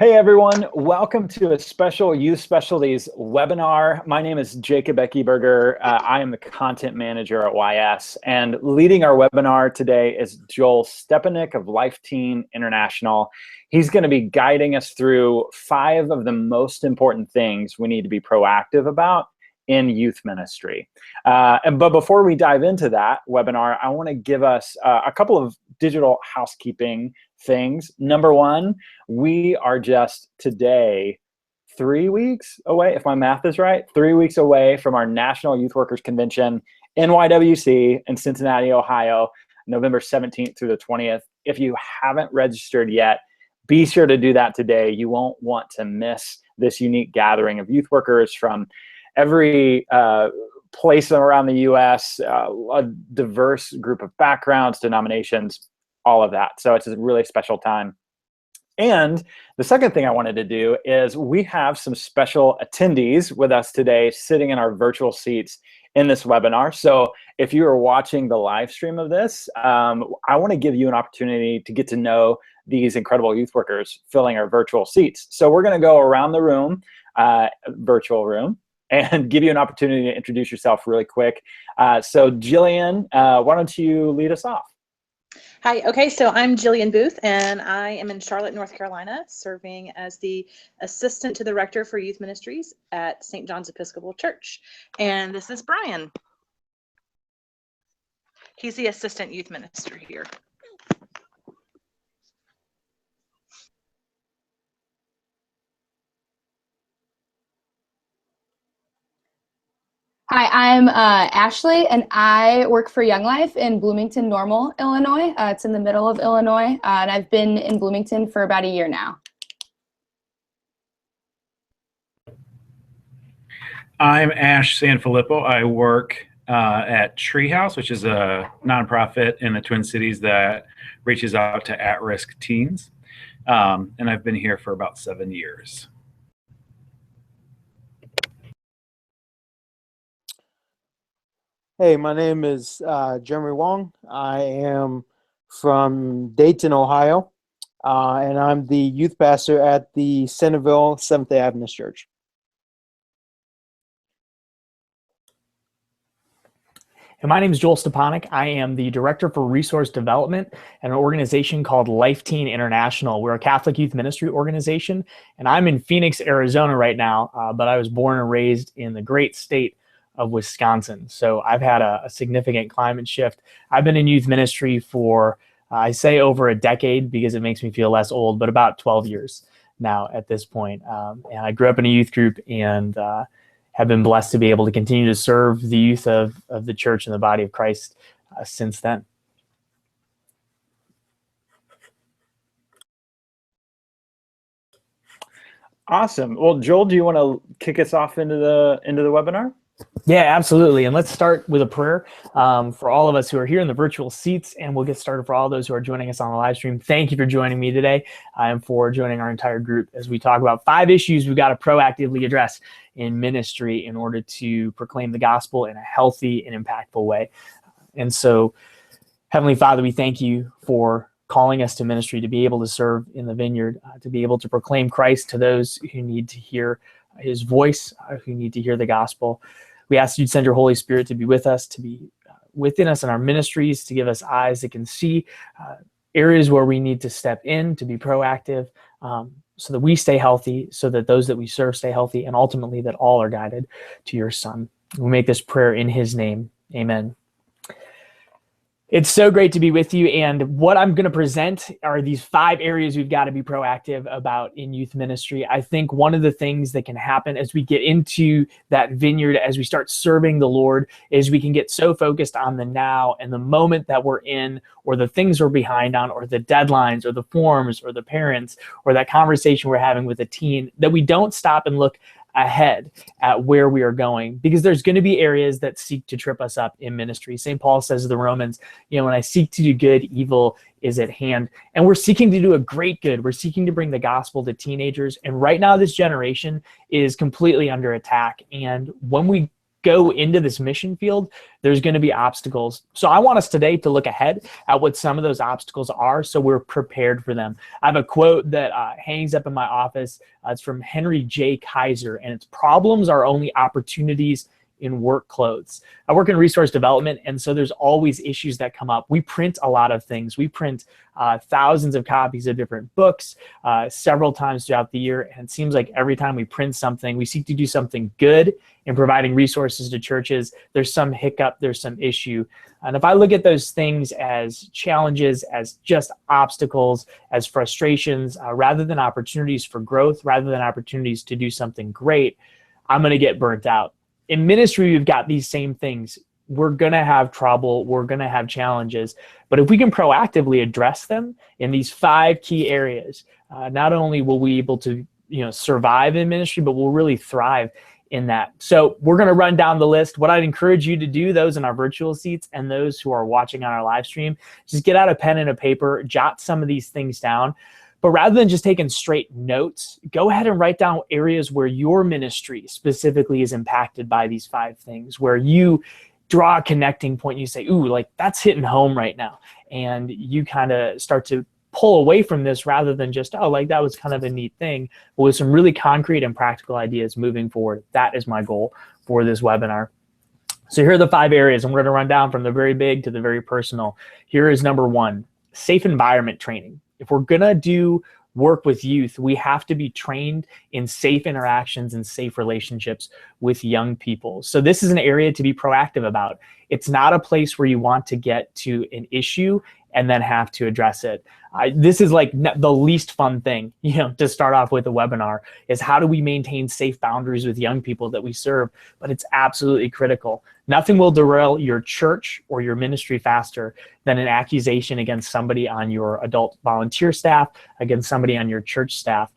Hey everyone, welcome to a special Youth Specialties webinar. My name is Jacob Eckeberger. I am the content manager at YS, and leading our webinar today is Joel Stepanek of LifeTeen International. He's going to be guiding us through 5 of the most important things we need to be proactive about in youth ministry. But before we dive into that webinar, I want to give us a couple of digital housekeeping things. Number one, we are just today 3 weeks away, if my math is right, 3 weeks away from our National Youth Workers Convention, NYWC in Cincinnati, Ohio, November 17th through the 20th. If you haven't registered yet, be sure to do that today. You won't want to miss this unique gathering of youth workers from every place around the U.S., a diverse group of backgrounds, denominations, all of that. So it's a really special time. And the second thing I wanted to do is we have some special attendees with us today sitting in our virtual seats in this webinar. So if you are watching the live stream of this, I want to give you an opportunity to get to know these incredible youth workers filling our virtual seats. So we're going to go around the room, virtual room, and give you an opportunity to introduce yourself really quick. So Jillian, why don't you lead us off? Hi, okay, so I'm Jillian Booth, and I am in Charlotte, North Carolina, serving as the Assistant to the Rector for Youth Ministries at St. John's Episcopal Church. And this is Brian. He's the Assistant Youth Minister here. Hi, I'm Ashley, and I work for Young Life in Bloomington Normal, Illinois. It's in the middle of Illinois, and I've been in Bloomington for about a year now. I'm Ash Sanfilippo. I work at Treehouse, which is a nonprofit in the Twin Cities that reaches out to at-risk teens, and I've been here for about 7 years. Hey, my name is Jeremy Wong. I am from Dayton, Ohio, and I'm the youth pastor at the Centerville Seventh-day Adventist Church. And my name is Joel Stepanek. I am the Director for Resource Development at an organization called LifeTeen International. We're a Catholic youth ministry organization, and I'm in Phoenix, Arizona right now, but I was born and raised in the great state of Wisconsin. So I've had a significant climate shift. I've been in youth ministry for, I say over a decade because it makes me feel less old, but about 12 years now at this point. And I grew up in a youth group and have been blessed to be able to continue to serve the youth of the church and the body of Christ since then. Awesome. Well, Joel, do you want to kick us off into the webinar? Yeah, absolutely. And let's start with a prayer for all of us who are here in the virtual seats, and we'll get started for all those who are joining us on the live stream. Thank you for joining me today and for joining our entire group as we talk about 5 issues we've got to proactively address in ministry in order to proclaim the gospel in a healthy and impactful way. And so, Heavenly Father, we thank you for calling us to ministry, to be able to serve in the vineyard, to be able to proclaim Christ to those who need to hear his voice, who need to hear the gospel. We ask you'd send your Holy Spirit to be with us, to be within us in our ministries, to give us eyes that can see areas where we need to step in, to be proactive, so that we stay healthy, so that those that we serve stay healthy, and ultimately that all are guided to your Son. We make this prayer in his name. Amen. It's so great to be with you, and what I'm going to present are these 5 areas we've got to be proactive about in youth ministry. I think one of the things that can happen as we get into that vineyard, as we start serving the Lord, is we can get so focused on the now and the moment that we're in, or the things we're behind on, or the deadlines, or the forms, or the parents, or that conversation we're having with a teen, that we don't stop and look ahead at where we are going, because there's going to be areas that seek to trip us up in ministry. St. Paul says to the Romans, when I seek to do good, evil is at hand. And we're seeking to do a great good. We're seeking to bring the gospel to teenagers. And right now, this generation is completely under attack. And when we go into this mission field, there's going to be obstacles. So I want us today to look ahead at what some of those obstacles are so we're prepared for them. I have a quote that hangs up in my office. It's from Henry J. Kaiser, and it's, "Problems are only opportunities in work clothes." I work in resource development, and so there's always issues that come up. We print a lot of things. We print thousands of copies of different books several times throughout the year, and it seems like every time we print something, we seek to do something good in providing resources to churches. There's some hiccup, there's some issue. And if I look at those things as challenges, as just obstacles, as frustrations, rather than opportunities for growth, rather than opportunities to do something great, I'm going to get burnt out. In ministry, we've got these same things. We're going to have trouble. We're going to have challenges. But if we can proactively address them in these 5 key areas, not only will we be able to survive in ministry, but we'll really thrive in that. So we're going to run down the list. What I'd encourage you to do, those in our virtual seats and those who are watching on our live stream, just get out a pen and a paper, jot some of these things down. But rather than just taking straight notes, go ahead and write down areas where your ministry specifically is impacted by these 5 things, where you draw a connecting point. You say, ooh, like that's hitting home right now. And you kind of start to pull away from this rather than just, oh, like that was kind of a neat thing, but with some really concrete and practical ideas moving forward. That is my goal for this webinar. So here are the 5 areas, and we're going to run down from the very big to the very personal. Here is number 1, safe environment training. If we're going to do work with youth, we have to be trained in safe interactions and safe relationships with young people. So this is an area to be proactive about. It's not a place where you want to get to an issue and then have to address it. This is like the least fun thing, to start off with a webinar, is how do we maintain safe boundaries with young people that we serve? But it's absolutely critical. Nothing will derail your church or your ministry faster than an accusation against somebody on your adult volunteer staff, against somebody on your church staff.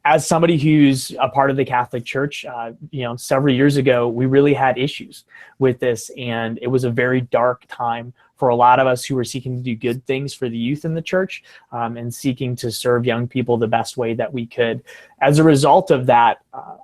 As somebody who's a part of the Catholic Church, several years ago, we really had issues with this, and it was a very dark time for a lot of us who were seeking to do good things for the youth in the church, and seeking to serve young people the best way that we could. As a result of that,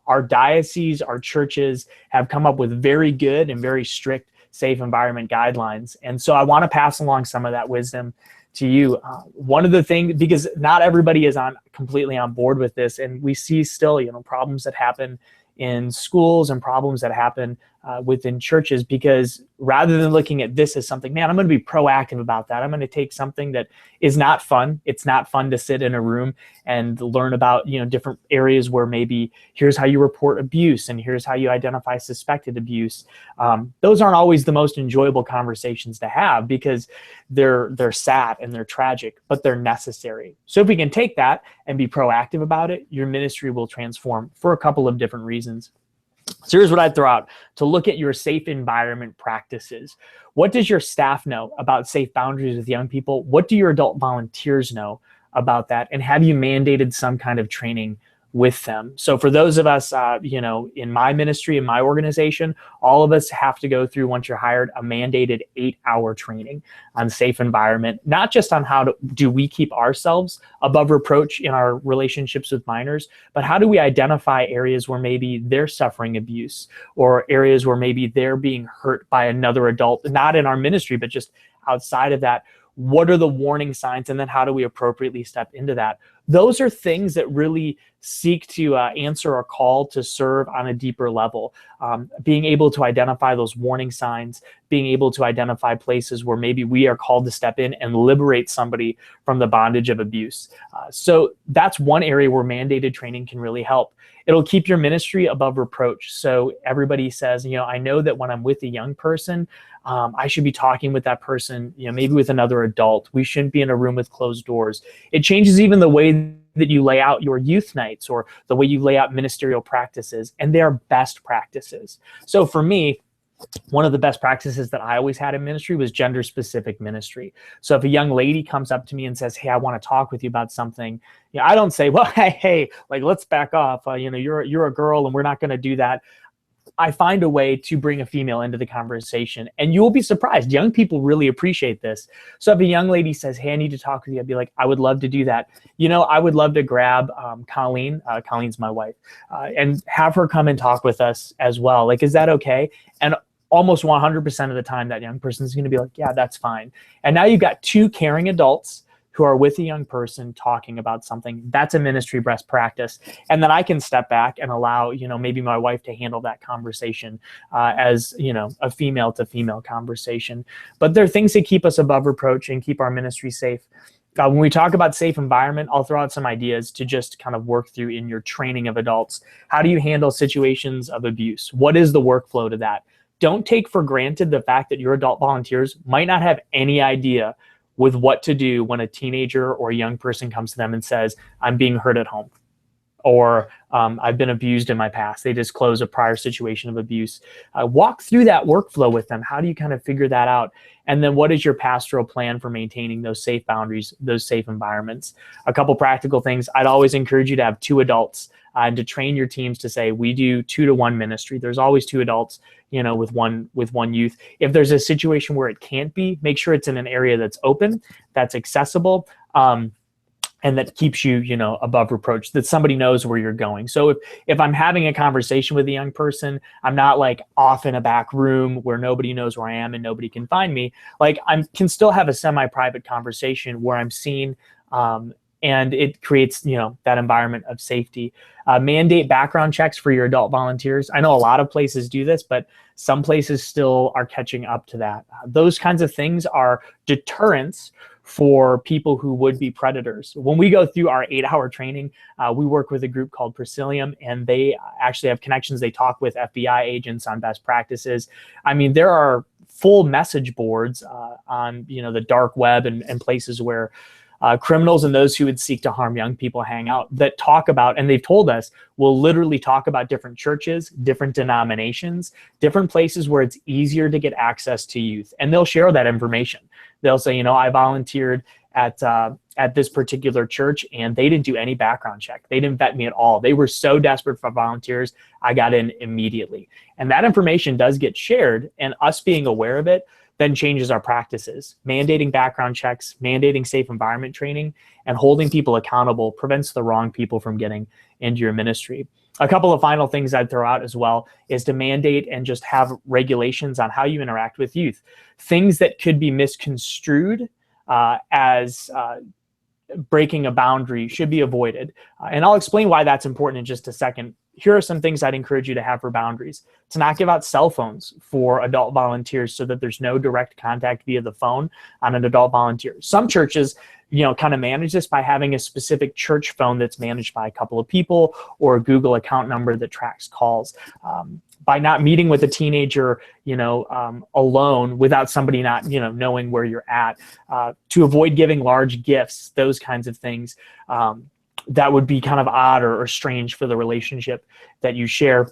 our diocese, our churches have come up with very good and very strict safe environment guidelines. And so I want to pass along some of that wisdom to you. One of the things, because not everybody is completely on board with this, and we see still, problems that happen in schools and problems that happen within churches, because rather than looking at this as something, man, I'm going to be proactive about that. I'm going to take something that is not fun. It's not fun to sit in a room and learn about, different areas where maybe here's how you report abuse and here's how you identify suspected abuse. Those aren't always the most enjoyable conversations to have, because they're sad and they're tragic, but they're necessary. So if we can take that and be proactive about it, your ministry will transform for a couple of different reasons. So here's what I'd throw out to look at your safe environment practices. What does your staff know about safe boundaries with young people? What do your adult volunteers know about that? And have you mandated some kind of training with them? So for those of us, in my ministry, in my organization, all of us have to go through, once you're hired, a mandated 8-hour training on safe environment, not just on how do we keep ourselves above reproach in our relationships with minors, but how do we identify areas where maybe they're suffering abuse, or areas where maybe they're being hurt by another adult, not in our ministry, but just outside of that. What are the warning signs? And then how do we appropriately step into that? Those are things that really seek to answer a call to serve on a deeper level. Being able to identify those warning signs, being able to identify places where maybe we are called to step in and liberate somebody from the bondage of abuse. So that's one area where mandated training can really help. It'll keep your ministry above reproach. So everybody says, I know that when I'm with a young person, I should be talking with that person, maybe with another adult. We shouldn't be in a room with closed doors. It changes even the way that you lay out your youth nights or the way you lay out ministerial practices, and they are best practices. So for me, one of the best practices that I always had in ministry was gender-specific ministry. So if a young lady comes up to me and says, hey, I want to talk with you about something, I don't say, well, hey, like, let's back off. You're a girl and we're not going to do that. I find a way to bring a female into the conversation, and you will be surprised. Young people really appreciate this. So if a young lady says, hey, I need to talk with you, I'd be like, I would love to do that. I would love to grab Colleen, Colleen's my wife, and have her come and talk with us as well. Like, is that okay? And almost 100% of the time, that young person is going to be like, yeah, that's fine. And now you've got two caring adults who are with a young person talking about something. That's a ministry best practice. And then I can step back and allow, maybe my wife to handle that conversation as, a female to female conversation. But there are things that keep us above reproach and keep our ministry safe. When we talk about safe environment, I'll throw out some ideas to just kind of work through in your training of adults. How do you handle situations of abuse? What is the workflow to that? Don't take for granted the fact that your adult volunteers might not have any idea with what to do when a teenager or a young person comes to them and says, I'm being hurt at home, or I've been abused in my past. They disclose a prior situation of abuse. Walk through that workflow with them. How do you kind of figure that out? And then what is your pastoral plan for maintaining those safe boundaries, those safe environments? A couple practical things. I'd always encourage you to have two adults and to train your teams to say, we do 2-to-1 ministry. There's always two adults, with one youth. If there's a situation where it can't be, make sure it's in an area that's open, that's accessible, and that keeps you, above reproach, that somebody knows where you're going. So if I'm having a conversation with a young person, I'm not like off in a back room where nobody knows where I am and nobody can find me. Like I can still have a semi-private conversation where I'm seen, and it creates, that environment of safety. Mandate background checks for your adult volunteers. I know a lot of places do this, but some places still are catching up to that. Those kinds of things are deterrents for people who would be predators. When we go through our 8-hour training, we work with a group called Pastoral, and they actually have connections. They talk with FBI agents on best practices. I mean, there are full message boards on the dark web and places where criminals and those who would seek to harm young people hang out, that talk about, and they've told us, we'll literally talk about different churches, different denominations, different places where it's easier to get access to youth. And they'll share that information. They'll say, I volunteered at this particular church and they didn't do any background check. They didn't vet me at all. They were so desperate for volunteers, I got in immediately. And that information does get shared, and us being aware of it then changes our practices. Mandating background checks, mandating safe environment training, and holding people accountable prevents the wrong people from getting into your ministry. A couple of final things I'd throw out as well is to mandate and just have regulations on how you interact with youth. Things that could be misconstrued as breaking a boundary should be avoided. And I'll explain why that's important in just a second. Here are some things I'd encourage you to have for boundaries. To not give out cell phones for adult volunteers so that there's no direct contact via the phone on an adult volunteer. Some churches, kind of manage this by having a specific church phone that's managed by a couple of people, or a Google account number that tracks calls. By not meeting with a teenager, alone without somebody not, knowing where you're at, to avoid giving large gifts, those kinds of things. That would be kind of odd or strange for the relationship that you share.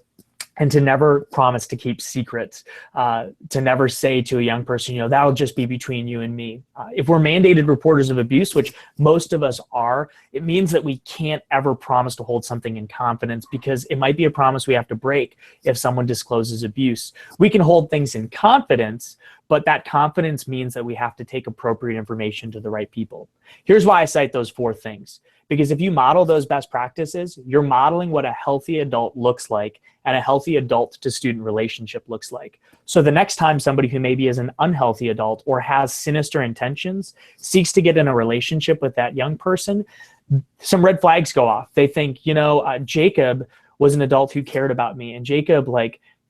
And to never promise to keep secrets, to never say to a young person, that'll just be between you and me. If we're mandated reporters of abuse, which most of us are, it means that we can't ever promise to hold something in confidence, because it might be a promise we have to break if someone discloses abuse. We can hold things in confidence, but that confidence means that we have to take appropriate information to the right people. Here's why I cite those 4 things. Because if you model those best practices, you're modeling what a healthy adult looks like and a healthy adult to student relationship looks like. So the next time somebody who maybe is an unhealthy adult or has sinister intentions seeks to get in a relationship with that young person, some red flags go off. They think, Jacob was an adult who cared about me, and Jacob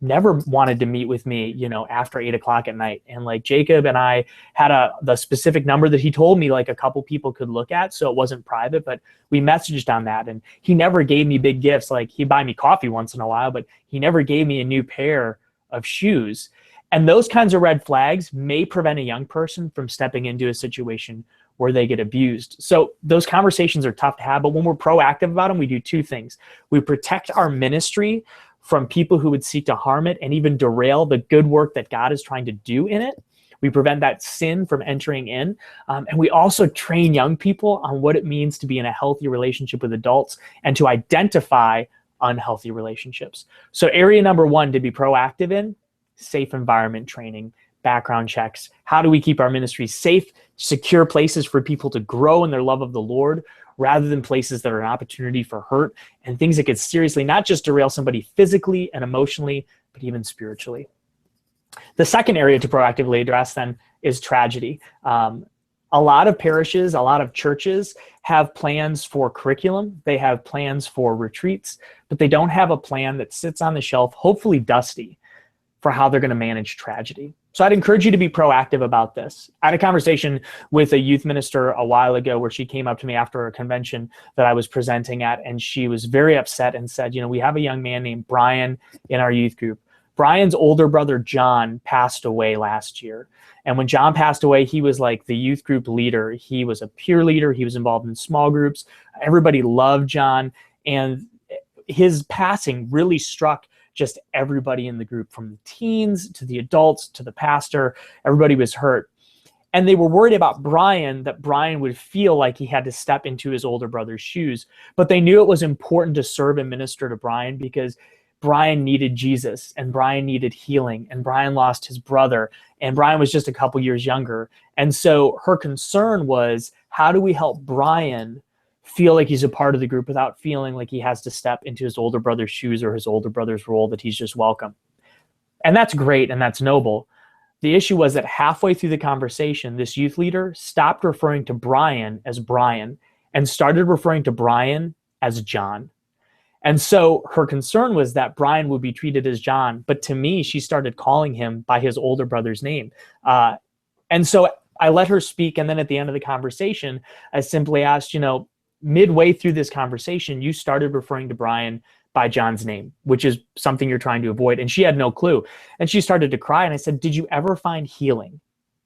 never wanted to meet with me, after 8 o'clock at night. And Jacob and I had the specific number that he told me a couple people could look at. So it wasn't private, but we messaged on that. And he never gave me big gifts. He'd buy me coffee once in a while, but he never gave me a new pair of shoes. And those kinds of red flags may prevent a young person from stepping into a situation where they get abused. So those conversations are tough to have, but when we're proactive about them, we do 2 things. We protect our ministry from people who would seek to harm it and even derail the good work that God is trying to do in it. We prevent that sin from entering in. And we also train young people on what it means to be in a healthy relationship with adults and to identify unhealthy relationships. So area number one to be proactive in, safe environment training, background checks. How do we keep our ministries safe, secure places for people to grow in their love of the Lord, rather than places that are an opportunity for hurt and things that could seriously not just derail somebody physically and emotionally, but even spiritually. The second area to proactively address then is tragedy. A lot of parishes, a lot of churches have plans for curriculum. They have plans for retreats, but they don't have a plan that sits on the shelf, hopefully dusty, for how they're going to manage tragedy. So I'd encourage you to be proactive about this. I had a conversation with a youth minister a while ago where she came up to me after a convention that I was presenting at, and she was very upset and said, you know, we have a young man named Brian in our youth group. Brian's older brother, John, passed away last year. And when John passed away, he was like the youth group leader. He was a peer leader. He was involved in small groups. Everybody loved John. And his passing really struck just everybody in the group, from the teens to the adults to the pastor. Everybody was hurt. And they were worried about Brian, that Brian would feel like he had to step into his older brother's shoes. But they knew it was important to serve and minister to Brian because Brian needed Jesus, and Brian needed healing, and Brian lost his brother, and Brian was just a couple years younger. And so her concern was, how do we help Brian feel like he's a part of the group without feeling like he has to step into his older brother's shoes or his older brother's role, that he's just welcome? And that's great, and that's noble. The issue was that halfway through the conversation, this youth leader stopped referring to Brian as Brian and started referring to Brian as John. And so her concern was that Brian would be treated as John. But to me, she started calling him by his older brother's name. And so I let her speak. And then at the end of the conversation, I simply asked, you know, midway through this conversation, you started referring to Brian by John's name, which is something you're trying to avoid. And she had no clue. And she started to cry. And I said, did you ever find healing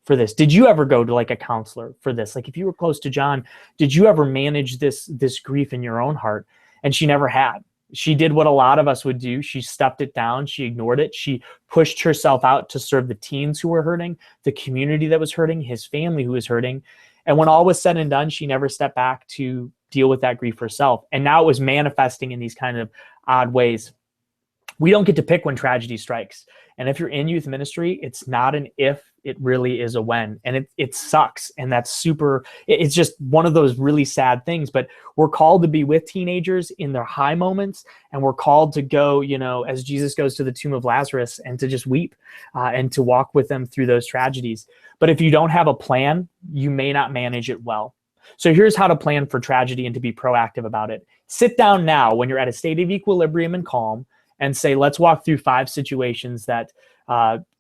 for this? Did you ever go to like a counselor for this? Like, if you were close to John, did you ever manage this grief in your own heart? And she never had. She did what a lot of us would do. She stuffed it down. She ignored it. She pushed herself out to serve the teens who were hurting, the community that was hurting, his family who was hurting. And when all was said and done, she never stepped back to deal with that grief herself. And now it was manifesting in these kind of odd ways. We don't get to pick when tragedy strikes. And if you're in youth ministry, it's not an if, it really is a when. And it sucks. And that's super, it's just one of those really sad things. But we're called to be with teenagers in their high moments. And we're called to go, you know, as Jesus goes to the tomb of Lazarus, and to just weep and to walk with them through those tragedies. But if you don't have a plan, you may not manage it well. So here's how to plan for tragedy and to be proactive about it. Sit down now when you're at a state of equilibrium and calm, and say, let's walk through 5 situations that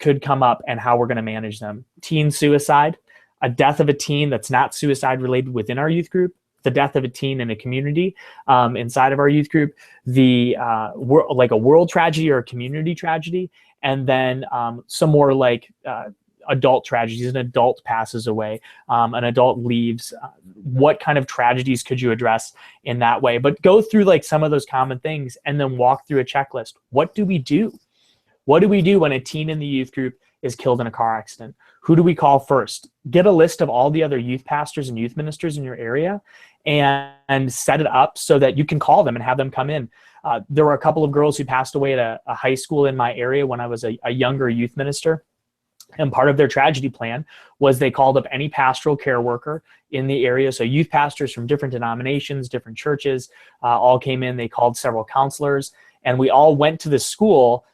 could come up and how we're going to manage them. Teen suicide, a death of a teen that's not suicide related within our youth group, the death of a teen in a community inside of our youth group, like a world tragedy or a community tragedy, and then some more like adult tragedies. An adult passes away, an adult leaves. What kind of tragedies could you address in that way? But go through like some of those common things and then walk through a checklist. What do we do? What do we do when a teen in the youth group is killed in a car accident? Who do we call first? Get a list of all the other youth pastors and youth ministers in your area and set it up so that you can call them and have them come in. There were a couple of girls who passed away at a high school in my area when I was a younger youth minister. And part of their tragedy plan was they called up any pastoral care worker in the area. So youth pastors from different denominations, different churches, all came in. They called several counselors, and we all went to the school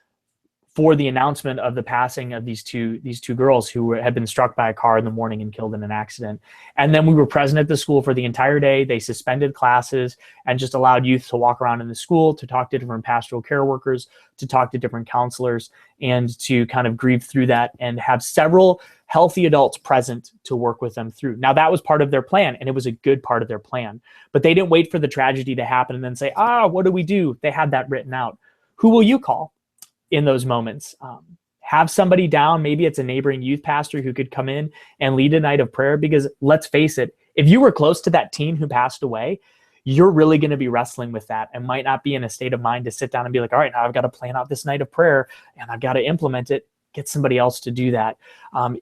for the announcement of the passing of these two girls who had been struck by a car in the morning and killed in an accident. And then we were present at the school for the entire day. They suspended classes and just allowed youth to walk around in the school, to talk to different pastoral care workers, to talk to different counselors, and to kind of grieve through that and have several healthy adults present to work with them through. Now, that was part of their plan, and it was a good part of their plan. But they didn't wait for the tragedy to happen and then say, what do we do? They had that written out. Who will you call in those moments? Have somebody down. Maybe it's a neighboring youth pastor who could come in and lead a night of prayer, because let's face it, if you were close to that teen who passed away, you're really going to be wrestling with that and might not be in a state of mind to sit down and be like, all right, now I've got to plan out this night of prayer and I've got to implement it. Get somebody else to do that.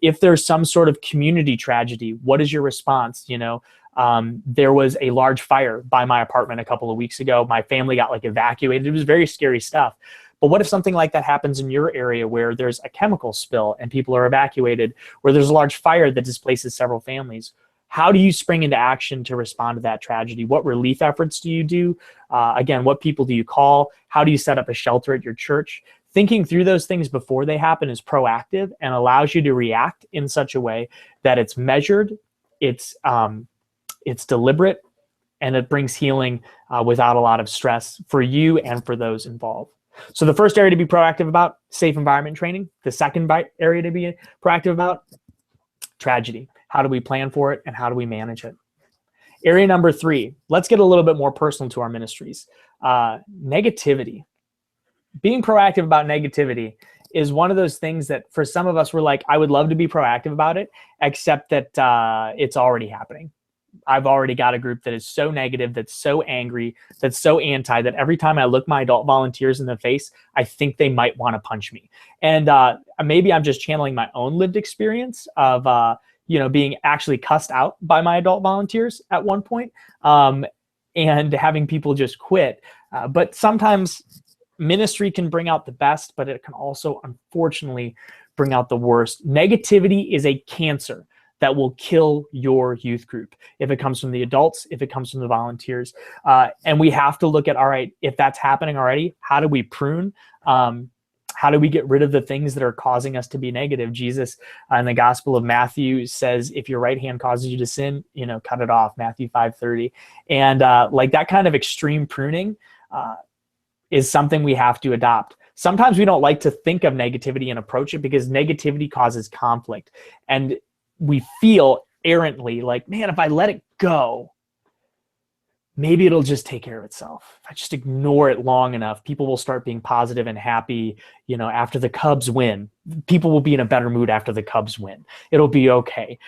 If there's some sort of community tragedy, what is your response? You know, There was a large fire by my apartment a couple of weeks ago. My family got like evacuated. It was very scary stuff. But what if something like that happens in your area where there's a chemical spill and people are evacuated, where there's a large fire that displaces several families? How do you spring into action to respond to that tragedy? What relief efforts do you do? Again, what people do you call? How do you set up a shelter at your church? Thinking through those things before they happen is proactive and allows you to react in such a way that it's measured, it's deliberate, and it brings healing without a lot of stress for you and for those involved. So the first area to be proactive about, safe environment training. The second area to be proactive about, tragedy. How do we plan for it and how do we manage it? Area number 3, let's get a little bit more personal to our ministries. Negativity. Being proactive about negativity is one of those things that for some of us, we're like, I would love to be proactive about it, except that it's already happening. I've already got a group that is so negative, that's so angry, that's so anti, that every time I look my adult volunteers in the face, I think they might want to punch me. And maybe I'm just channeling my own lived experience of being actually cussed out by my adult volunteers at one point, and having people just quit. But sometimes ministry can bring out the best, but it can also, unfortunately, bring out the worst. Negativity is a cancer that will kill your youth group if it comes from the adults, if it comes from the volunteers. And we have to look at, all right, if that's happening already, how do we prune? How do we get rid of the things that are causing us to be negative? Jesus in the Gospel of Matthew says, if your right hand causes you to sin, cut it off, Matthew 5:30. And like that kind of extreme pruning is something we have to adopt. Sometimes we don't like to think of negativity and approach it because negativity causes conflict. And we feel errantly like, man, if I let it go, maybe it'll just take care of itself. If I just ignore it long enough, people will start being positive and happy, after the Cubs win. People will be in a better mood after the Cubs win. It'll be okay.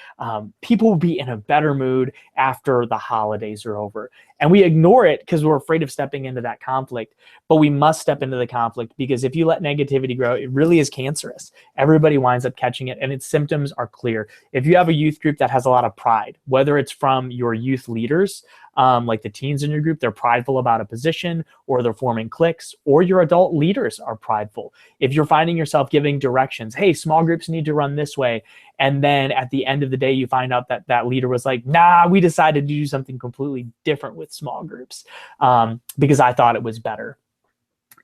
People will be in a better mood after the holidays are over. And we ignore it because we're afraid of stepping into that conflict. But we must step into the conflict because if you let negativity grow, it really is cancerous. Everybody winds up catching it and its symptoms are clear. If you have a youth group that has a lot of pride, whether it's from your youth leaders, like the teens in your group, they're prideful about a position, or they're forming cliques, or your adult leaders are prideful. If you're finding yourself giving directions, hey, small groups need to run this way, and then at the end of the day, you find out that that leader was like, nah, we decided to do something completely different with small groups because I thought it was better.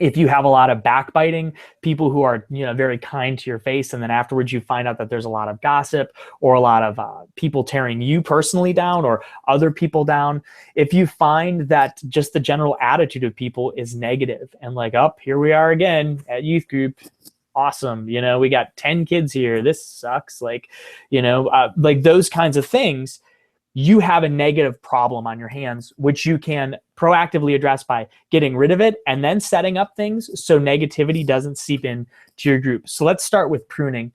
If you have a lot of backbiting, people who are very kind to your face, and then afterwards you find out that there's a lot of gossip or a lot of people tearing you personally down or other people down. If you find that just the general attitude of people is negative and like, oh, here we are again at youth group. Awesome. We got 10 kids here. This sucks. Like those kinds of things, you have a negative problem on your hands, which you can proactively address by getting rid of it and then setting up things so negativity doesn't seep in to your group. So let's start with pruning.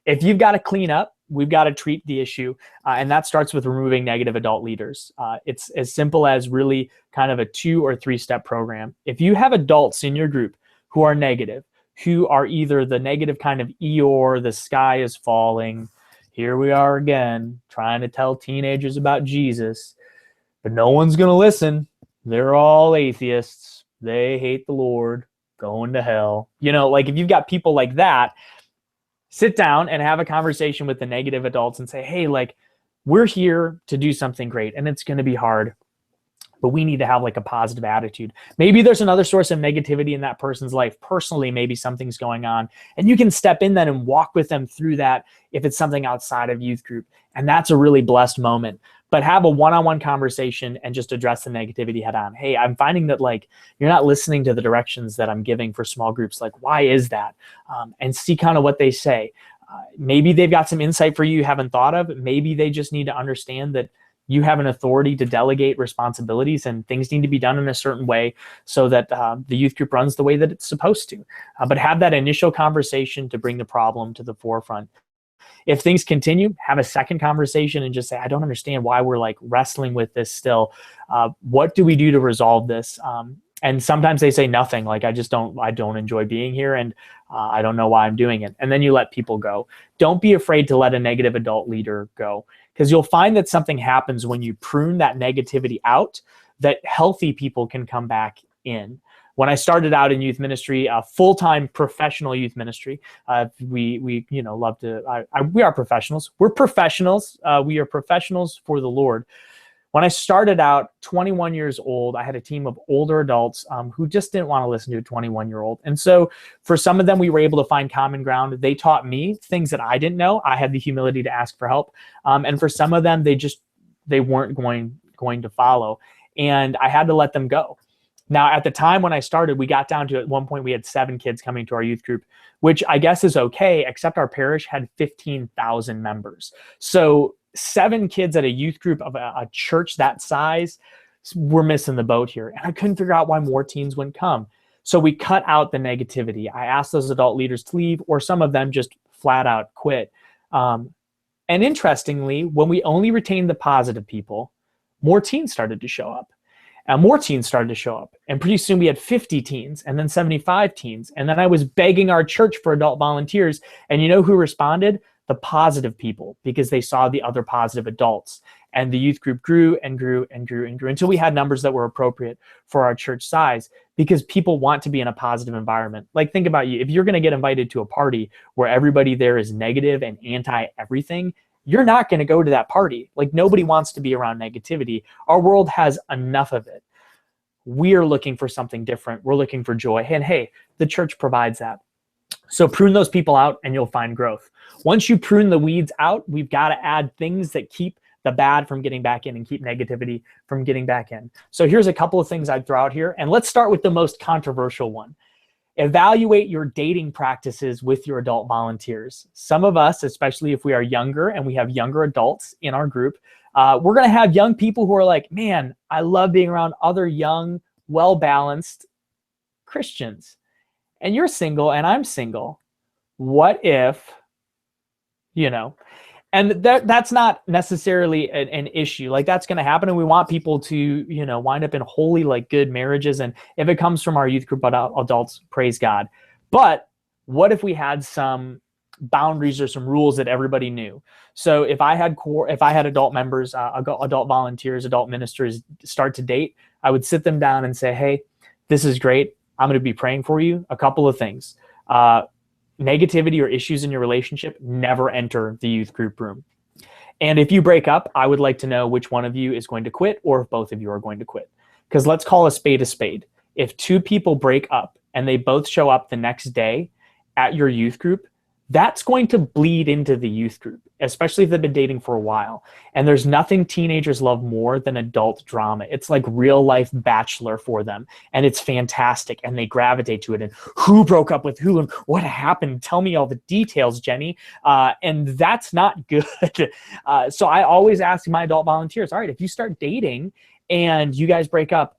If you've got to clean up, we've got to treat the issue. And that starts with removing negative adult leaders. It's as simple as really kind of a 2 or 3 step program. If you have adults in your group who are negative, who are either the negative kind of Eeyore, the sky is falling, here we are again, trying to tell teenagers about Jesus, but no one's going to listen. They're all atheists. They hate the Lord, going to hell. If you've got people like that, sit down and have a conversation with the negative adults and say, hey, we're here to do something great, and it's going to be hard, but we need to have a positive attitude. Maybe there's another source of negativity in that person's life. Personally, maybe something's going on, and you can step in then and walk with them through that if it's something outside of youth group. And that's a really blessed moment. But have a one-on-one conversation and just address the negativity head on. Hey, I'm finding that you're not listening to the directions that I'm giving for small groups. Why is that? And see kind of what they say. Maybe they've got some insight for you haven't thought of. Maybe they just need to understand that you have an authority to delegate responsibilities and things need to be done in a certain way so that the youth group runs the way that it's supposed to. But have that initial conversation to bring the problem to the forefront. If things continue, have a second conversation and just say, I don't understand why we're wrestling with this still. What do we do to resolve this? And sometimes they say nothing, like, I don't enjoy being here, and I don't know why I'm doing it. And then you let people go. Don't be afraid to let a negative adult leader go, because you'll find that something happens when you prune that negativity out, that healthy people can come back in. When I started out in youth ministry, full-time professional youth ministry, we love to, we are professionals. We're professionals. We are professionals for the Lord. When I started out, 21 years old, I had a team of older adults who just didn't want to listen to a 21-year-old. And so for some of them, we were able to find common ground. They taught me things that I didn't know. I had the humility to ask for help. And for some of them, they weren't going to follow. And I had to let them go. Now, at the time when I started, we got down to, at one point, we had 7 kids coming to our youth group, which I guess is okay, except our parish had 15,000 members. So 7 kids at a youth group of a church that size, we're missing the boat here. And I couldn't figure out why more teens wouldn't come. So we cut out the negativity. I asked those adult leaders to leave, or some of them just flat out quit. And interestingly, when we only retained the positive people, more teens started to show up. And more teens started to show up. And pretty soon we had 50 teens, and then 75 teens. And then I was begging our church for adult volunteers. And you know who responded? The positive people, because they saw the other positive adults. And the youth group grew and grew and grew and grew until we had numbers that were appropriate for our church size, because people want to be in a positive environment. Like, think about you. If you're going to get invited to a party where everybody there is negative and anti-everything, you're not going to go to that party. Like, nobody wants to be around negativity. Our world has enough of it. We are looking for something different. We're looking for joy. And hey, the church provides that. So prune those people out and you'll find growth. Once you prune the weeds out, we've got to add things that keep the bad from getting back in and keep negativity from getting back in. So here's a couple of things I'd throw out here. And let's start with the most controversial one. Evaluate your dating practices with your adult volunteers. Some of us, especially if we are younger and we have younger adults in our group, we're going to have young people who are like, man, I love being around other young, well-balanced Christians. And you're single and I'm single. What if, and that's not necessarily an issue. Like, that's going to happen, and we want people to, wind up in holy, like, good marriages. And if it comes from our youth group adults, praise God. But what if we had some boundaries or some rules that everybody knew? So if I had adult members, adult volunteers, adult ministers start to date, I would sit them down and say, hey, this is great. I'm going to be praying for you. A couple of things. Negativity or issues in your relationship, never enter the youth group room. And if you break up, I would like to know which one of you is going to quit, or if both of you are going to quit. Because let's call a spade a spade. If 2 people break up and they both show up the next day at your youth group, that's going to bleed into the youth group, especially if they've been dating for a while. And there's nothing teenagers love more than adult drama. It's like real life Bachelor for them. And it's fantastic. And they gravitate to it. And who broke up with who and what happened? Tell me all the details, Jenny. And that's not good. So I always ask my adult volunteers, all right, if you start dating and you guys break up,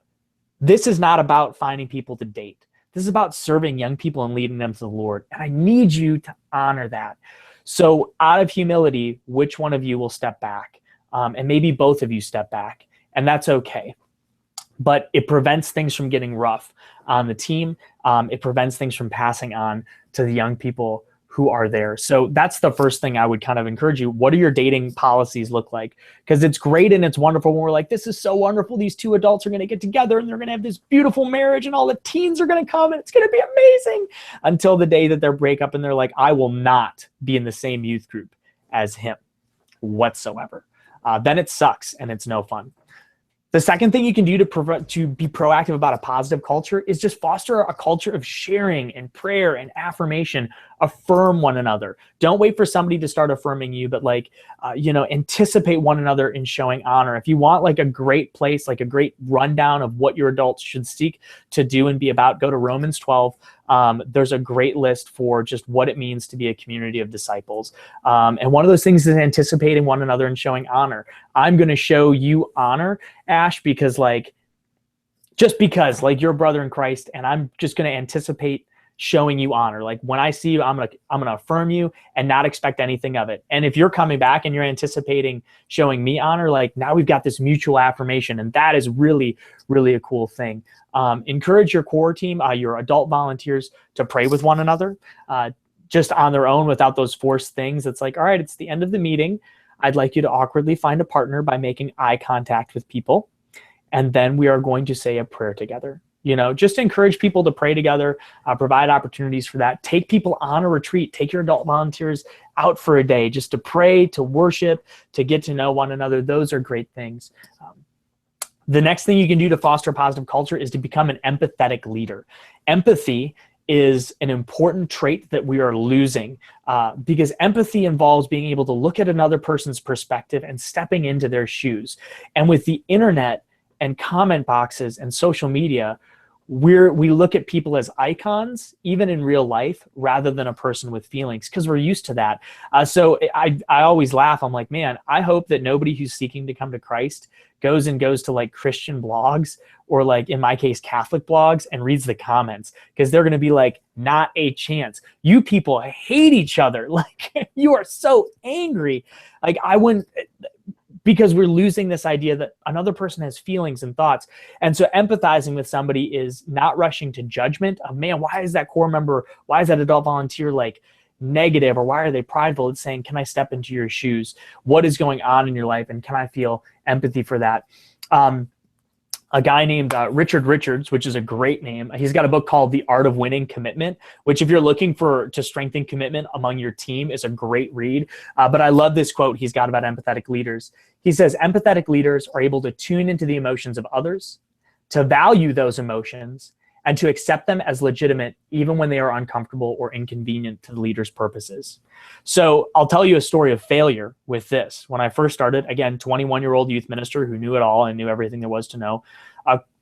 this is not about finding people to date. This is about serving young people and leading them to the Lord. And I need you to honor that. So out of humility, which one of you will step back? And maybe both of you step back. And that's okay. But it prevents things from getting rough on the team. It prevents things from passing on to the young people who are there. So that's the first thing I would kind of encourage you. What do your dating policies look like? Because it's great and it's wonderful when we're like, this is so wonderful. These 2 adults are going to get together and they're going to have this beautiful marriage and all the teens are going to come and it's going to be amazing, until the day that they break up and they're like, I will not be in the same youth group as him whatsoever. Then it sucks and it's no fun. The second thing you can do to be proactive about a positive culture is just foster a culture of sharing and prayer and affirmation. Affirm one another. Don't wait for somebody to start affirming you, but anticipate one another in showing honor. If you want like a great place, like a great rundown of what your adults should seek to do and be about, go to Romans 12. There's a great list for just what it means to be a community of disciples. And one of those things is anticipating one another and showing honor. I'm going to show you honor, Ash, because you're a brother in Christ, and I'm just going to anticipate showing you honor. Like when I see you, I'm gonna affirm you and not expect anything of it. And if you're coming back and you're anticipating showing me honor, like now we've got this mutual affirmation, and that is really, really a cool thing. Encourage your core team, your adult volunteers, to pray with one another, just on their own without those forced things. It's like, all right, it's the end of the meeting. I'd like you to awkwardly find a partner by making eye contact with people. And then we are going to say a prayer together. Just encourage people to pray together, provide opportunities for that. Take people on a retreat. Take your adult volunteers out for a day just to pray, to worship, to get to know one another. Those are great things. The next thing you can do to foster a positive culture is to become an empathetic leader. Empathy is an important trait that we are losing because empathy involves being able to look at another person's perspective and stepping into their shoes. And with the internet and comment boxes and social media, we look at people as icons, even in real life, rather than a person with feelings, because we're used to that. So I always laugh. I'm like, man, I hope that nobody who's seeking to come to Christ goes to like Christian blogs or like, in my case, Catholic blogs and reads the comments, because they're going to be like, not a chance. You people hate each other. Like, you are so angry. Like, I wouldn't, because we're losing this idea that another person has feelings and thoughts. And so empathizing with somebody is not rushing to judgment of, man, why is that core member, why is that adult volunteer like negative, or why are they prideful? It's saying, can I step into your shoes? What is going on in your life? And can I feel empathy for that? A guy named Richard Richards, which is a great name. He's got a book called The Art of Winning Commitment, which if you're looking to strengthen commitment among your team is a great read. But I love this quote he's got about empathetic leaders. He says, empathetic leaders are able to tune into the emotions of others, to value those emotions, and to accept them as legitimate, even when they are uncomfortable or inconvenient to the leader's purposes. So I'll tell you a story of failure with this. When I first started, again, 21-year-old youth minister who knew it all and knew everything there was to know,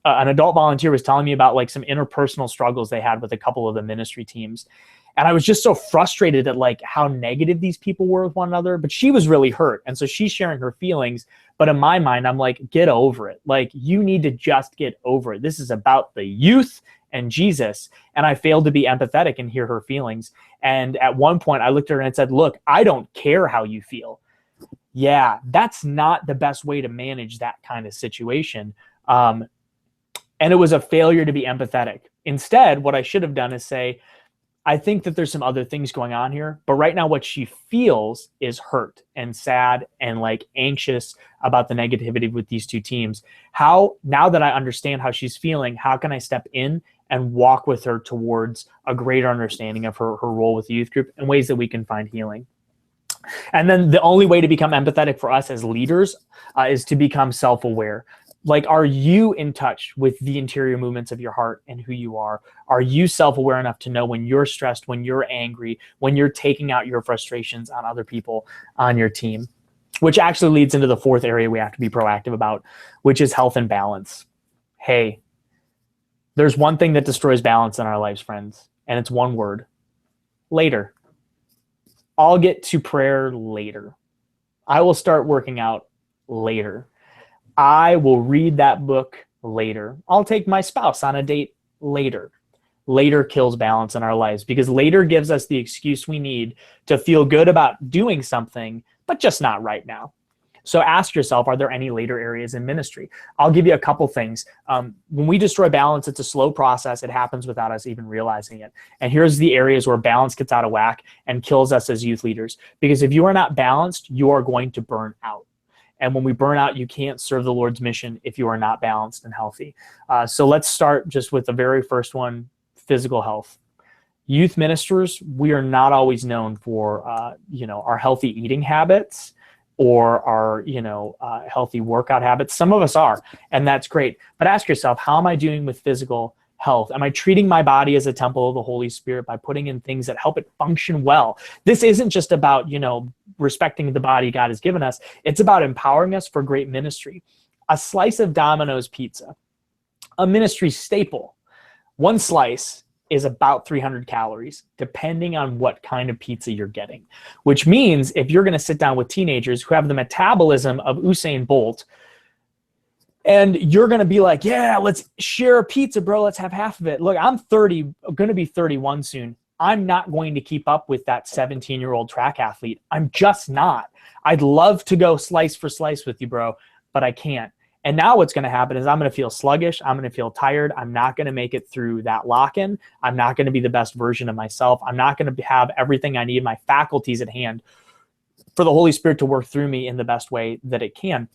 an adult volunteer was telling me about like some interpersonal struggles they had with a couple of the ministry teams. And I was just so frustrated at like how negative these people were with one another, but she was really hurt. And so she's sharing her feelings. But in my mind, I'm like, get over it. Like, you need to just get over it. This is about the youth and Jesus. And I failed to be empathetic and hear her feelings. And at one point I looked at her and said, look, I don't care how you feel. Yeah, that's not the best way to manage that kind of situation. And it was a failure to be empathetic. Instead, what I should have done is say, I think that there's some other things going on here, but right now what she feels is hurt and sad and like anxious about the negativity with these two teams. Now that I understand how she's feeling, how can I step in and walk with her towards a greater understanding of her role with the youth group and ways that we can find healing? And then the only way to become empathetic for us as leaders is to become self-aware. Like, are you in touch with the interior movements of your heart and who you are? Are you self-aware enough to know when you're stressed, when you're angry, when you're taking out your frustrations on other people on your team? Which actually leads into the fourth area we have to be proactive about, which is health and balance. Hey, there's one thing that destroys balance in our lives, friends, and it's one word: later. I'll get to prayer later. I will start working out later. I will read that book later. I'll take my spouse on a date later. Later kills balance in our lives because later gives us the excuse we need to feel good about doing something, but just not right now. So ask yourself, are there any later areas in ministry? I'll give you a couple things. When we destroy balance, it's a slow process. It happens without us even realizing it. And here's the areas where balance gets out of whack and kills us as youth leaders. Because if you are not balanced, you are going to burn out. And when we burn out, you can't serve the Lord's mission if you are not balanced and healthy. So let's start just with the very first one, physical health. Youth ministers, we are not always known for, our healthy eating habits or our, healthy workout habits. Some of us are, and that's great. But ask yourself, how am I doing with physical health? Am I treating my body as a temple of the Holy Spirit by putting in things that help it function well? This isn't just about, respecting the body God has given us. It's about empowering us for great ministry. A slice of Domino's pizza, a ministry staple, one slice is about 300 calories, depending on what kind of pizza you're getting. Which means if you're going to sit down with teenagers who have the metabolism of Usain Bolt, And you're going to be like, yeah, let's share a pizza, bro. Let's have half of it. Look, I'm 30, going to be 31 soon. I'm not going to keep up with that 17-year-old track athlete. I'm just not. I'd love to go slice for slice with you, bro, but I can't. And now what's going to happen is I'm going to feel sluggish. I'm going to feel tired. I'm not going to make it through that lock-in. I'm not going to be the best version of myself. I'm not going to have everything I need, my faculties at hand, for the Holy Spirit to work through me in the best way that it can.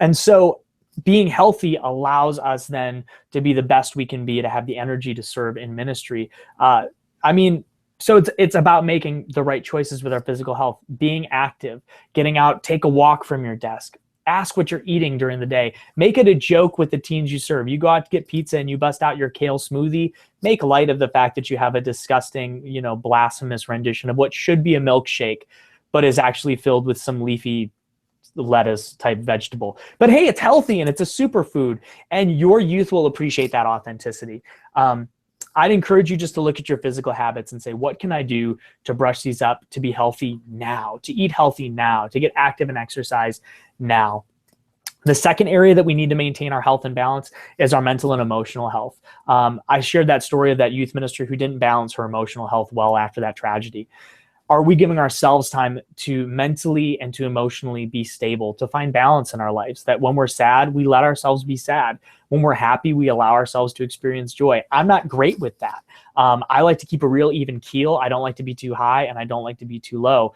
And so being healthy allows us then to be the best we can be, to have the energy to serve in ministry. So it's about making the right choices with our physical health, being active, getting out, take a walk from your desk, ask what you're eating during the day, make it a joke with the teens you serve. You go out to get pizza and you bust out your kale smoothie, make light of the fact that you have a disgusting, blasphemous rendition of what should be a milkshake, but is actually filled with some leafy lettuce type vegetable. But hey, it's healthy and it's a superfood, and your youth will appreciate that authenticity. I'd encourage you just to look at your physical habits and say, what can I do to brush these up, to be healthy now, to eat healthy now, to get active and exercise now. The second area that we need to maintain our health and balance is our mental and emotional health. I shared that story of that youth minister who didn't balance her emotional health well after that tragedy. Are we giving ourselves time to mentally and to emotionally be stable, to find balance in our lives? That when we're sad, we let ourselves be sad. When we're happy, we allow ourselves to experience joy. I'm not great with that. I like to keep a real even keel. I don't like to be too high and I don't like to be too low.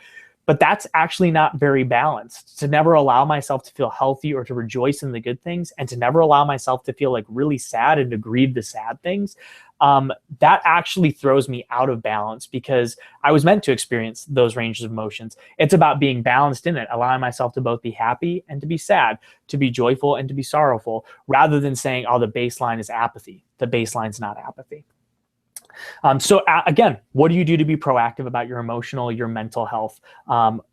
But that's actually not very balanced. To never allow myself to feel healthy or to rejoice in the good things, and to never allow myself to feel like really sad and to grieve the sad things, that actually throws me out of balance, because I was meant to experience those ranges of emotions. It's about being balanced in it, allowing myself to both be happy and to be sad, to be joyful and to be sorrowful, rather than saying, oh, the baseline is apathy. The baseline's not apathy. Again, what do you do to be proactive about your emotional, your mental health?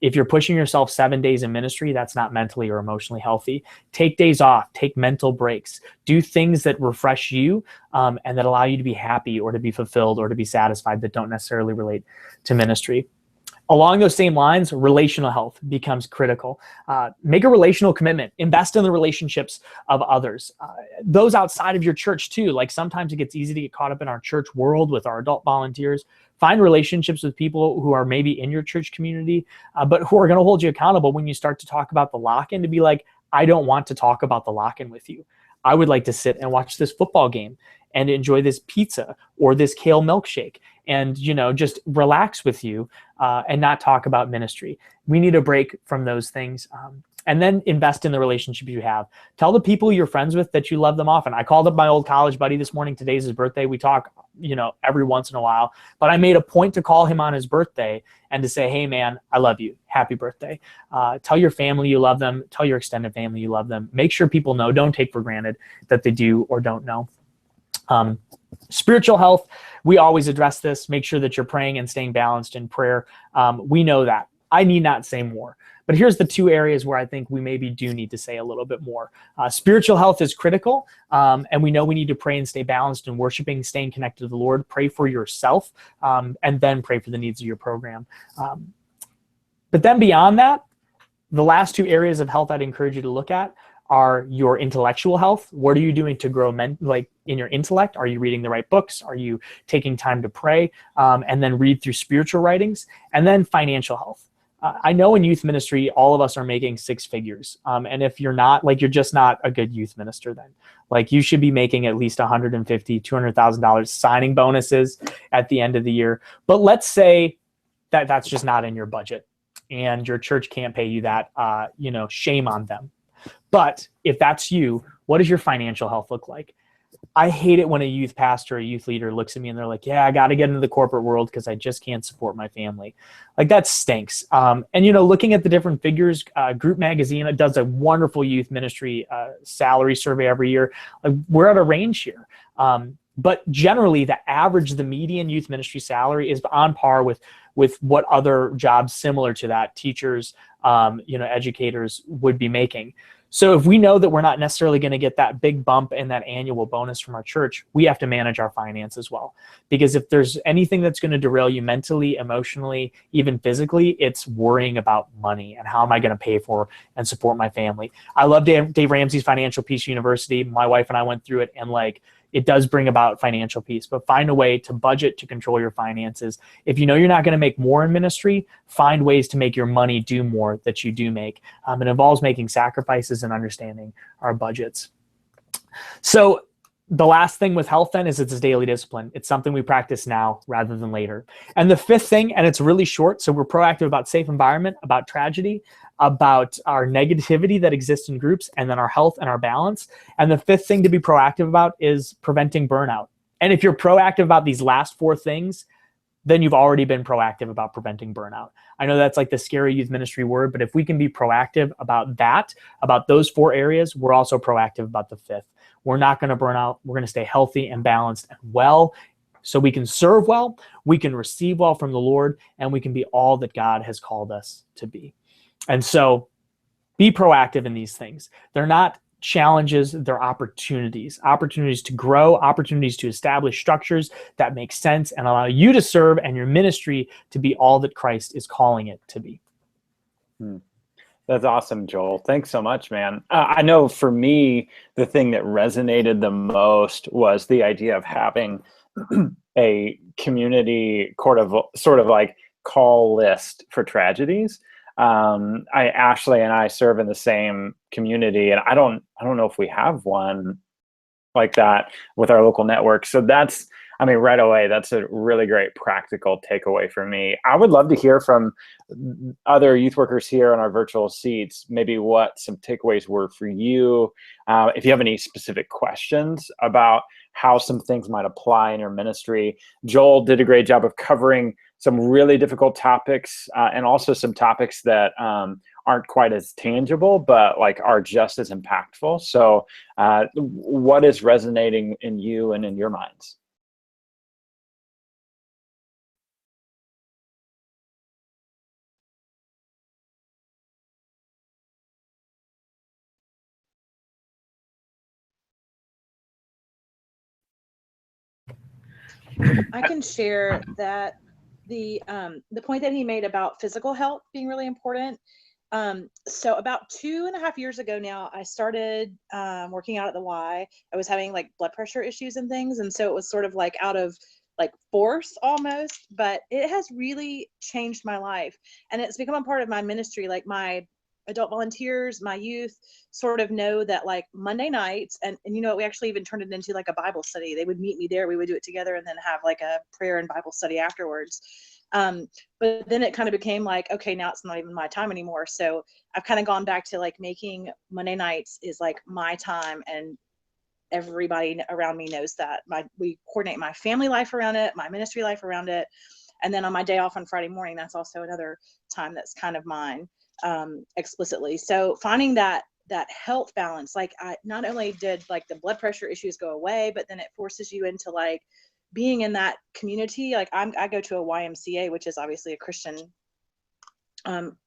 If you're pushing yourself 7 days in ministry, that's not mentally or emotionally healthy. Take days off, take mental breaks, do things that refresh you and that allow you to be happy or to be fulfilled or to be satisfied, that don't necessarily relate to ministry. Along those same lines, relational health becomes critical. Make a relational commitment. Invest in the relationships of others. Those outside of your church too. Like, sometimes it gets easy to get caught up in our church world with our adult volunteers. Find relationships with people who are maybe in your church community, but who are going to hold you accountable when you start to talk about the lock-in, to be like, I don't want to talk about the lock-in with you. I would like to sit and watch this football game and enjoy this pizza or this kale milkshake and, just relax with you and not talk about ministry. We need a break from those things. And then invest in the relationship you have. Tell the people you're friends with that you love them often. I called up my old college buddy this morning. Today's his birthday. We talk, every once in a while. But I made a point to call him on his birthday and to say, hey, man, I love you. Happy birthday. Tell your family you love them. Tell your extended family you love them. Make sure people know. Don't take for granted that they do or don't know. Spiritual health, we always address this. Make sure that you're praying and staying balanced in prayer. We know that. I need not say more. But here's the two areas where I think we maybe do need to say a little bit more. Spiritual health is critical, and we know we need to pray and stay balanced in worshiping, staying connected to the Lord. Pray for yourself, and then pray for the needs of your program. But then beyond that, the last two areas of health I'd encourage you to look at are your intellectual health. What are you doing to grow in your intellect? Are you reading the right books? Are you taking time to pray and then read through spiritual writings? And then financial health. I know in youth ministry, all of us are making six figures. And if you're not, you're just not a good youth minister then. You should be making at least $150,000, $200,000 signing bonuses at the end of the year. But let's say that that's just not in your budget and your church can't pay you that, shame on them. But if that's you, what does your financial health look like? I hate it when a youth pastor, a youth leader looks at me and they're like, yeah, I got to get into the corporate world because I just can't support my family. That stinks. And, looking at the different figures, Group Magazine does a wonderful youth ministry salary survey every year. We're at a range here. But generally, the median youth ministry salary is on par with what other jobs similar to that, teachers, educators would be making. So if we know that we're not necessarily going to get that big bump and that annual bonus from our church, we have to manage our finance as well. Because if there's anything that's going to derail you mentally, emotionally, even physically, it's worrying about money and how am I going to pay for and support my family. I love Dave Ramsey's Financial Peace University. My wife and I went through it, and like, it does bring about financial peace, but find a way to budget, to control your finances. If you know you're not going to make more in ministry, find ways to make your money do more that you do make. It involves making sacrifices and understanding our budgets. So the last thing with health then is it's a daily discipline. It's something we practice now rather than later. And the fifth thing, and it's really short, so we're proactive about safe environment, about tragedy, about our negativity that exists in groups, and then our health and our balance. And the fifth thing to be proactive about is preventing burnout. And if you're proactive about these last four things, then you've already been proactive about preventing burnout. I know that's like the scary youth ministry word, but if we can be proactive about that, about those four areas, we're also proactive about the fifth. We're not going to burn out. We're going to stay healthy and balanced and well, so we can serve well, we can receive well from the Lord, and we can be all that God has called us to be. And so be proactive in these things. They're not challenges, they're opportunities to grow, opportunities to establish structures that make sense and allow you to serve and your ministry to be all that Christ is calling it to be. That's awesome, Joel. Thanks so much, man. I know for me, the thing that resonated the most was the idea of having a community sort of like call list for tragedies. Ashley and I serve in the same community, and I don't know if we have one like that with our local network. So that's, I mean, right away, that's a really great practical takeaway for me. I would love to hear from other youth workers here on our virtual seats, maybe what some takeaways were for you. If you have any specific questions about how some things might apply in your ministry. Joel did a great job of covering some really difficult topics and also some topics that aren't quite as tangible, but like are just as impactful. So what is resonating in you and in your minds? I can share that the point that he made about physical health being really important. So about 2.5 years ago now, I started working out at the Y. I was having like blood pressure issues and things, and so it was sort of like out of like force almost, but it has really changed my life, and it's become a part of my ministry. Like my adult volunteers, my youth sort of know that like Monday nights, and you know what, we actually even turned it into like a Bible study. They would meet me there, we would do it together, and then have like a prayer and Bible study afterwards. But then it kind of became like, okay, now it's not even my time anymore. So I've kind of gone back to like making Monday nights is like my time, and everybody around me knows that. We coordinate my family life around it, my ministry life around it. And then on my day off on Friday morning, that's also another time that's kind of mine explicitly. So finding that health balance, like I not only did like the blood pressure issues go away, but then it forces you into like being in that community. Like I go to a YMCA, which is obviously a Christian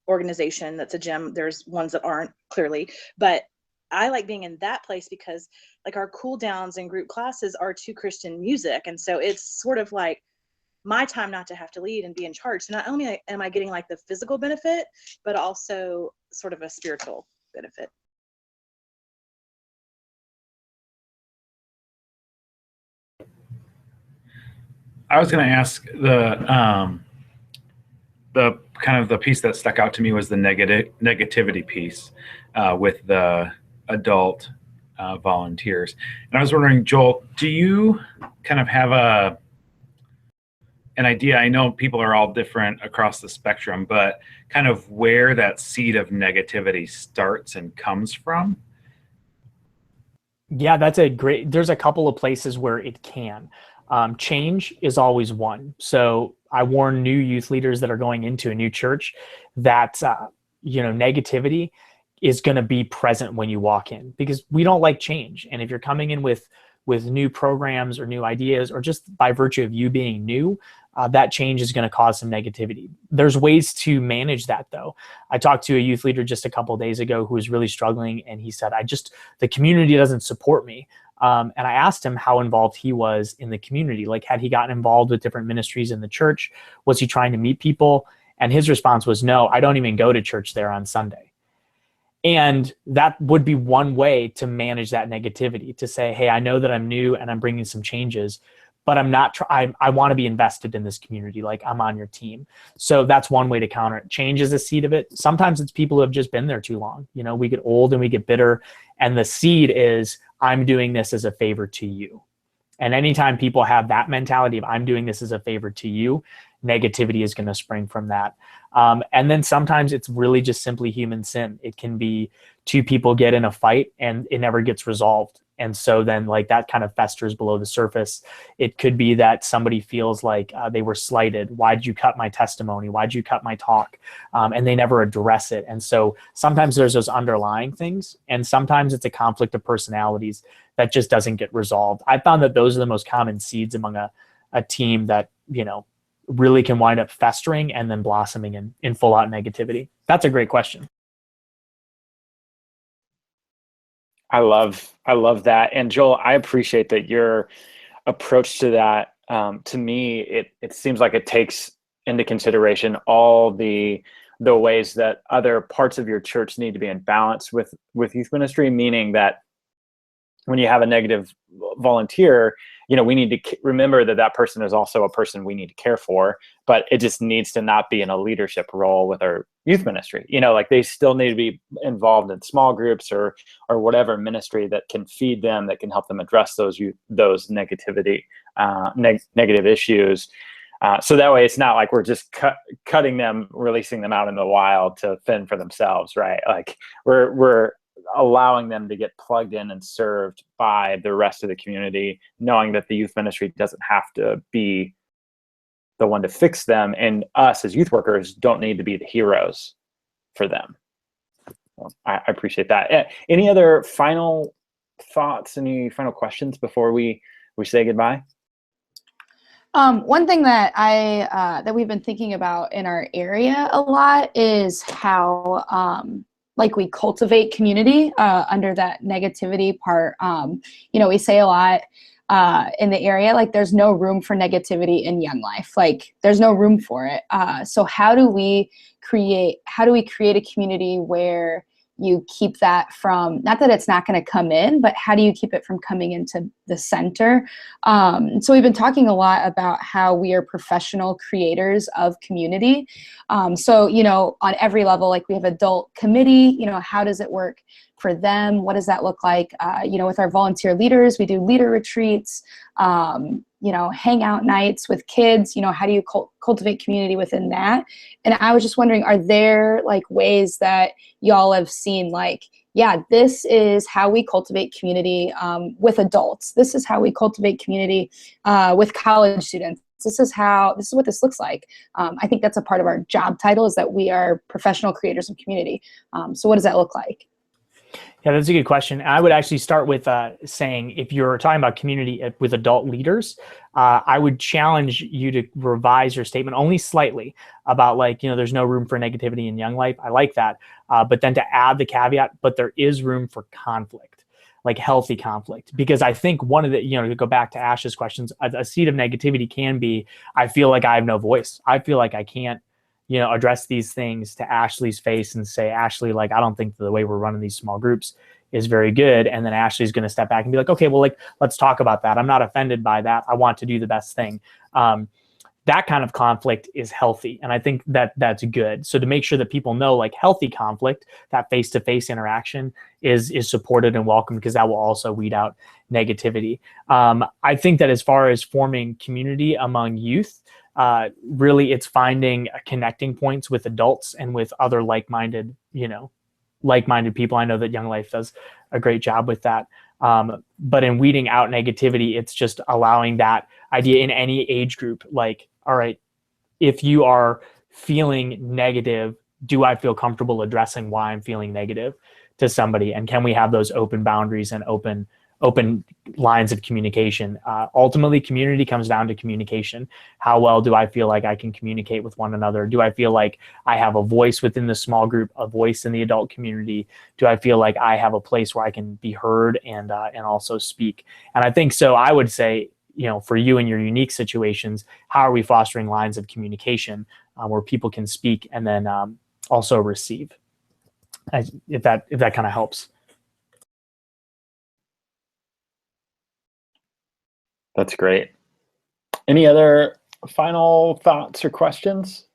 organization. That's a gym. There's ones that aren't, clearly, but I like being in that place because like our cool downs and group classes are to Christian music. And so it's sort of like my time not to have to lead and be in charge. So not only am I getting like the physical benefit, but also sort of a spiritual benefit. I was going to ask the kind of the piece that stuck out to me was the negativity piece with the adult volunteers. And I was wondering, Joel, do you kind of have an idea? I know people are all different across the spectrum, but kind of where that seed of negativity starts and comes from? Yeah, there's a couple of places where it can. Change is always one. So I warn new youth leaders that are going into a new church that, negativity is going to be present when you walk in, because we don't like change. And if you're coming in with with new programs or new ideas, or just by virtue of you being new, that change is going to cause some negativity. There's ways to manage that, though. I talked to a youth leader just a couple of days ago who was really struggling, and he said, the community doesn't support me. And I asked him how involved he was in the community. Like, had he gotten involved with different ministries in the church? Was he trying to meet people? And his response was, no, I don't even go to church there on Sunday. And that would be one way to manage that negativity, to say, hey, I know that I'm new and I'm bringing some changes, but I'm not, I want to be invested in this community. Like, I'm on your team. So that's one way to counter it. Change is a seed of it. Sometimes it's people who have just been there too long. You know, we get old and we get bitter, and the seed is, I'm doing this as a favor to you. And anytime people have that mentality of, I'm doing this as a favor to you, negativity is going to spring from that. And then sometimes it's really just simply human sin. It can be two people get in a fight and it never gets resolved. And so then, like, that kind of festers below the surface. It could be that somebody feels like they were slighted. Why'd you cut my testimony? Why'd you cut my talk? And they never address it. And so sometimes there's those underlying things, and sometimes it's a conflict of personalities that just doesn't get resolved. I found that those are the most common seeds among a team that, you know, really can wind up festering and then blossoming in full out negativity. That's a great question. I love that. And Joel, I appreciate that your approach to that. To me, it seems like it takes into consideration all the ways that other parts of your church need to be in balance with youth ministry, meaning that when you have a negative volunteer, you know, we need to remember that person is also a person we need to care for, but it just needs to not be in a leadership role with our youth ministry. You know, like, they still need to be involved in small groups or whatever ministry that can feed them, that can help them address those negative issues. So that way it's not like we're just cutting them, releasing them out in the wild to fend for themselves, right? Like, we're allowing them to get plugged in and served by the rest of the community, knowing that the youth ministry doesn't have to be the one to fix them, and us as youth workers don't need to be the heroes for them. Well, I appreciate that. Any other final thoughts, any final questions before we say goodbye? One thing that that we've been thinking about in our area a lot is how like, we cultivate community under that negativity part. You know, we say a lot in the area, like, there's no room for negativity in Young Life. Like, there's no room for it. So how do we create a community where you keep that from, not that it's not going to come in, but how do you keep it from coming into the center? So we've been talking a lot about how we are professional creators of community. So, you know, on every level, like, we have adult committee, you know, how does it work for them? What does that look like? You know, with our volunteer leaders, we do leader retreats, you know, hangout nights with kids. You know, how do you cultivate community within that? And I was just wondering, are there, like, ways that y'all have seen, like, yeah, this is how we cultivate community with adults. This is how we cultivate community with college students. This is what this looks like. I think that's a part of our job title, is that we are professional creators of community. So what does that look like? Yeah, that's a good question. I would actually start with saying, if you're talking about community with adult leaders, I would challenge you to revise your statement only slightly about, like, you know, there's no room for negativity in Young Life. I like that. But then to add the caveat, but there is room for conflict, like healthy conflict. Because I think one of the, you know, to go back to Ash's questions, a seed of negativity can be, I feel like I have no voice. I feel like I can't, you know, address these things to Ashley's face and say, Ashley, like, I don't think the way we're running these small groups is very good. And then Ashley's going to step back and be like, okay, well, like, let's talk about that. I'm not offended by that. I want to do the best thing. That kind of conflict is healthy. And I think that that's good. So to make sure that people know, like, healthy conflict, that face-to-face interaction is supported and welcome, because that will also weed out negativity. I think that as far as forming community among youth, really it's finding connecting points with adults and with other like-minded people. I know that Young Life does a great job with that. But in weeding out negativity, it's just allowing that idea in any age group. Like, all right, if you are feeling negative, do I feel comfortable addressing why I'm feeling negative to somebody? And can we have those open boundaries and open open lines of communication. Ultimately, community comes down to communication. How well do I feel like I can communicate with one another? Do I feel like I have a voice within the small group, a voice in the adult community? Do I feel like I have a place where I can be heard and also speak? And I think so. I would say, for you in your unique situations, how are we fostering lines of communication where people can speak and then also receive? If that kind of helps. That's great. Any other final thoughts or questions?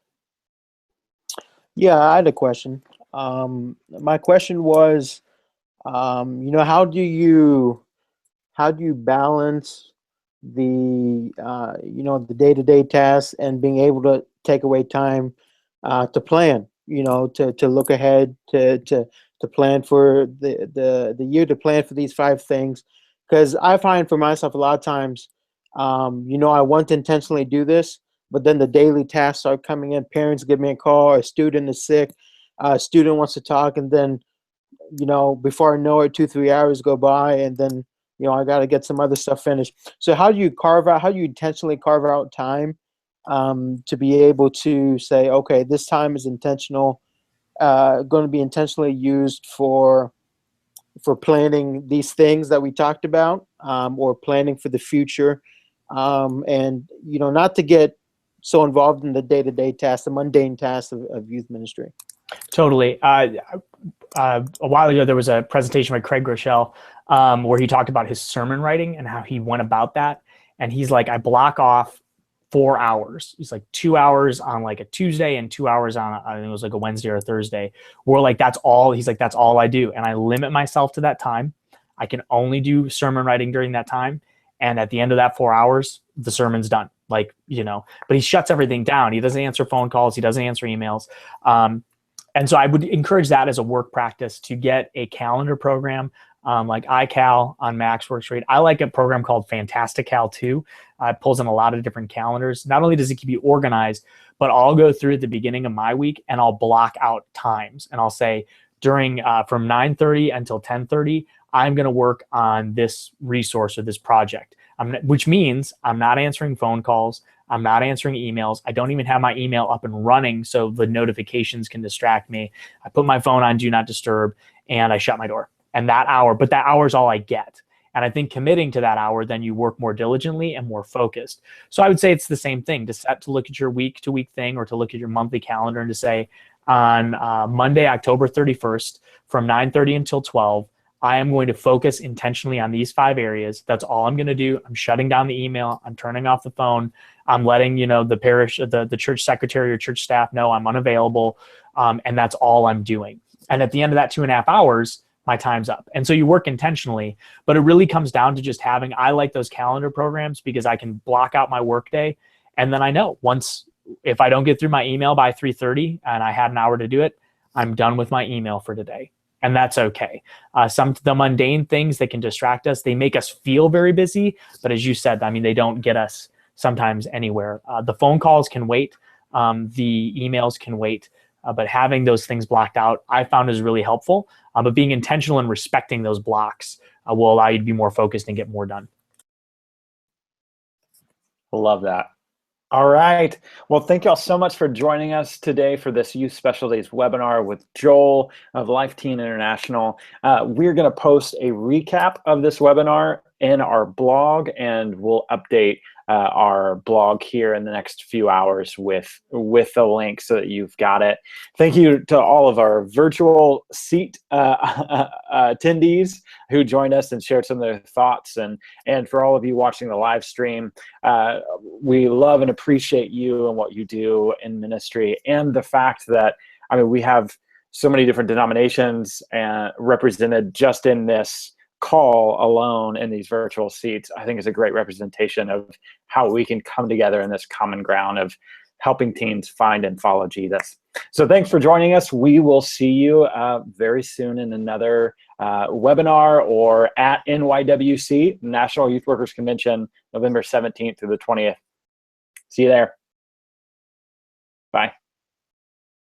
Yeah, I had a question. My question was, how do you balance the the day-to-day tasks and being able to take away time to plan, to look ahead, to plan for the year, to plan for these 5 things. Because I find for myself a lot of times, I want to intentionally do this, but then the daily tasks start coming in. Parents give me a call, a student is sick, a student wants to talk, and then, before I know it, 2-3 hours go by, and then, I got to get some other stuff finished. So how do you intentionally carve out time to be able to say, okay, this time is intentional, going to be intentionally used for planning these things that we talked about, or planning for the future, and not to get so involved in the day-to-day tasks, the mundane tasks of youth ministry. Totally. A while ago, there was a presentation by Craig Groeschel where he talked about his sermon writing and how he went about that. And he's like, I block off 4 hours. He's like 2 hours on like a Tuesday and 2 hours on, I think it was like a Wednesday or a Thursday. We're like, that's all. He's like, that's all I do. And I limit myself to that time. I can only do sermon writing during that time. And at the end of that 4 hours, the sermon's done. But he shuts everything down. He doesn't answer phone calls. He doesn't answer emails. And so I would encourage that as a work practice, to get a calendar program like iCal on Max works great. I like a program called Fantastical too. It pulls in a lot of different calendars. Not only does it keep you organized, but I'll go through at the beginning of my week and I'll block out times. And I'll say during from 9:30 until 10:30, I'm going to work on this resource or this project, which means I'm not answering phone calls. I'm not answering emails. I don't even have my email up and running so the notifications can distract me. I put my phone on Do Not Disturb and I shut my door. And that hour is all I get. And I think committing to that hour, then you work more diligently and more focused. So I would say it's the same thing, to look at your week-to-week thing or to look at your monthly calendar and to say on Monday, October 31st, from 9:30 until 12, I am going to focus intentionally on these 5 areas. That's all I'm going to do. I'm shutting down the email. I'm turning off the phone. I'm letting, the parish, the church secretary or church staff know I'm unavailable. And that's all I'm doing. And at the end of that 2.5 hours, my time's up. And so you work intentionally, but it really comes down to just I like those calendar programs because I can block out my workday. And then I know if I don't get through my email by 3:30 and I had an hour to do it, I'm done with my email for today. And that's okay. The mundane things that can distract us, they make us feel very busy. But as you said, they don't get us sometimes anywhere. The phone calls can wait. The emails can wait. But having those things blocked out, I found is really helpful. But being intentional and respecting those blocks will allow you to be more focused and get more done. Love that. All right. Well, thank you all so much for joining us today for this Youth Specialties webinar with Joel of LifeTeen International. We're going to post a recap of this webinar in our blog, and we'll update our blog here in the next few hours with the link so that you've got it. Thank you to all of our virtual seat attendees who joined us and shared some of their thoughts, and for all of you watching the live stream. We love and appreciate you and what you do in ministry, and the fact that we have so many different denominations represented just in this call alone in these virtual seats. I think is a great representation of how we can come together in this common ground of helping teens find and follow Jesus. So thanks for joining us. We will see you very soon in another webinar or at NYWC, National Youth Workers Convention, November 17th through the 20th. See you there. Bye.